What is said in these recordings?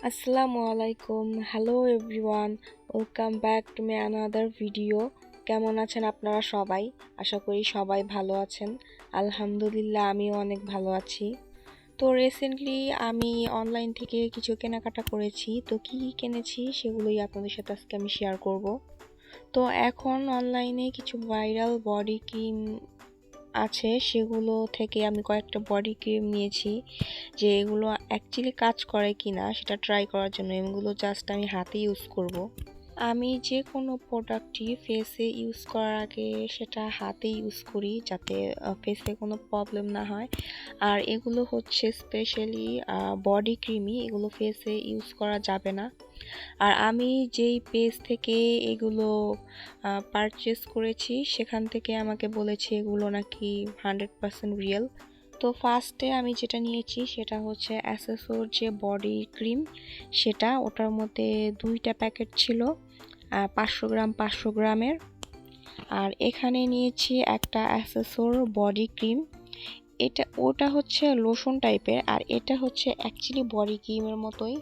আসসালামু আলাইকুম। Hello everyone, welcome back to my another video. কেমন আছেন আপনারা সবাই? আশা করি সবাই ভালো আছেন। আলহামদুলিল্লাহ, আমিও অনেক ভালো আছি। তো রিসেন্টলি আমি অনলাইন থেকে কিছু কেনাকাটা করেছি। তো কি কিনেছি সেগুলোই আপনাদের সাথে আজকে আমি শেয়ার করব। তো এখন অনলাইনে কিছু ভাইরাল বডি ক্রিম আছে, সেগুলো থেকে আমি কয়েকটা বডি ক্রিম নিয়েছি যে এগুলো অ্যাকচুয়ালি কাজ করে কিনা সেটা ট্রাই করার জন্য। এগুলো জাস্ট আমি হাতে ইউজ করব। আমি যে কোনো প্রোডাক্টই ফেসে ইউজ করার আগে সেটা হাতে ইউজ করি, যাতে ফেসে কোনো প্রবলেম না হয়। আর এগুলো হচ্ছে স্পেশালি বডি ক্রিমই, এগুলো ফেসে ইউজ করা যাবে না। আর আমি যেই পেজ থেকে এগুলো পারচেস করেছি সেখান থেকে আমাকে বলেছে এগুলো নাকি 100% রিয়েল। তো ফার্স্টে আমি যেটা নিয়েছি সেটা হচ্ছে অ্যাসেসোর যে বডি ক্রিম, সেটা ওটার মধ্যে 2টা প্যাকেট ছিল, 500 গ্রাম 500 গ্রামের। আর এখানে নিয়েছি একটা অ্যাসেসোর বডি ক্রিম, ওটা হচ্ছে লোশন টাইপের, আর এটা হচ্ছে অ্যাকচুয়ালি বডি ক্রিমের মতোই।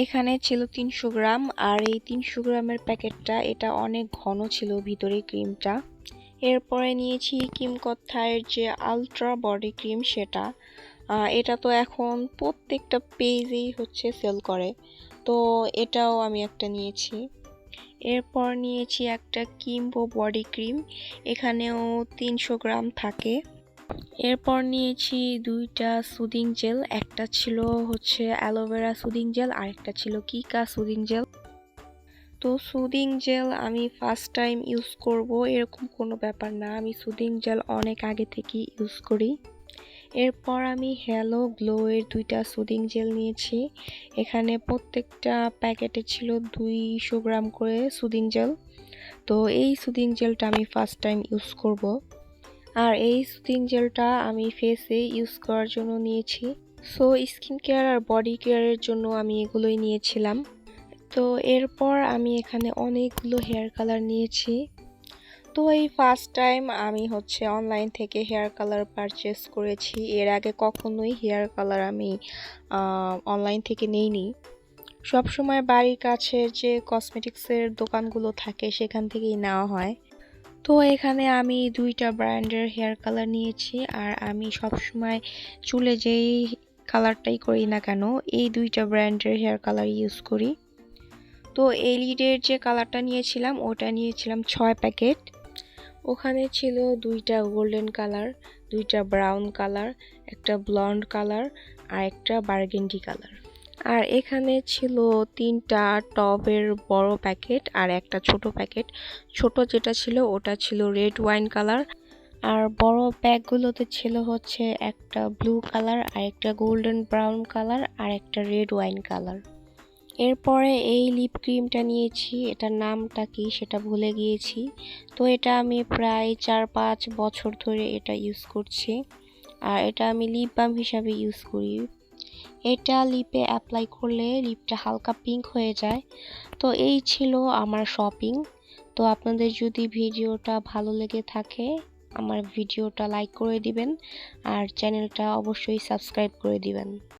এখানে ছিল 300 গ্রাম, আর এই 300 গ্রামের প্যাকেটটা এটা অনেক ঘন ছিল ভিতরে ক্রিমটা। এরপরে নিয়েছি কিম কথায়ের যে আলট্রা বডি ক্রিম, সেটা এটা তো এখন প্রত্যেকটা পেজেই হচ্ছে সেল করে, তো এটাও আমি একটা নিয়েছি। এরপর নিয়েছি একটা কিম্বো বডি ক্রিম, এখানেও 300 গ্রাম থাকে। এরপর নিয়েছি 2টা সুদিং জেল, একটা ছিল হচ্ছে অ্যালোভেরা সুদিং জেল আর একটা ছিল কিকা সুদিং জেল। তো সুদিং জেল আমি ফার্স্ট টাইম ইউজ করব এরকম কোনো ব্যাপার না, আমি সুদিং জেল অনেক আগে থেকেই ইউজ করি। এরপর আমি হ্যালো গ্লোয়ের 2টা সুদিং জেল নিয়েছি, এখানে প্রত্যেকটা প্যাকেটে ছিল 200 গ্রাম করে সুদিং জেল। তো এই সুদিং জেলটা আমি ফার্স্ট টাইম ইউজ করব। আর এই সুদিং জেলটা আমি ফেসে ইউজ করার জন্য নিয়েছি। সো স্কিন কেয়ার আর বডি কেয়ারের জন্য আমি এগুলোই নিয়েছিলাম। তো এরপর আমি এখানে অনেকগুলো হেয়ার কালার নিয়েছি। তো এই ফার্স্ট টাইম আমি হচ্ছে অনলাইন থেকে হেয়ার কালার পারচেস করেছি, এর আগে কখনোই হেয়ার কালার আমি অনলাইন থেকে নেইনি। সবসময় বাড়ির কাছে যে কসমেটিক্সের দোকানগুলো থাকে সেখান থেকেই নেওয়া হয়। তো এখানে আমি 2টা ব্র্যান্ডের হেয়ার কালার নিয়েছি, আর আমি সবসময় চুলে যেই কালারটাই করি না কেন এই 2টা ব্র্যান্ডের হেয়ার কালার ইউজ করি। তো এলিডের যে কালারটা নিয়েছিলাম ওটা নিয়েছিলাম 6 প্যাকেট। ওখানে ছিল 2টা গোল্ডেন কালার, 2টা ব্রাউন কালার, একটা ব্লন্ড কালার আর একটা বার্গেন্ডি কালার। আর এখানে ছিল 3টা টবের বড় প্যাকেট আর একটা ছোট প্যাকেট। ছোট যেটা ছিল ওটা ছিল রেড ওয়াইন কালার, আর বড় প্যাকগুলোতে ছিল হচ্ছে একটা ব্লু কালার আর একটা গোল্ডেন ব্রাউন কালার আর একটা রেড ওয়াইন কালার। এরপরে এই লিপ ক্রিমটা নিয়েছি, এটার নামটা কি সেটা ভুলে গিয়েছি। তো এটা আমি প্রায় 4-5 বছর ধরে এটা ইউজ করছি, আর এটা আমি লিপ বাম হিসাবে ইউজ করি। এটা লিপে অ্যাপ্লাই করলে লিপটা হালকা পিঙ্ক হয়ে যায়। তো এই ছিল আমার শপিং। তো আপনাদের যদি ভিডিওটা ভালো লেগে থাকে আমার ভিডিওটা লাইক করে দিবেন, আর চ্যানেলটা অবশ্যই সাবস্ক্রাইব করে দিবেন।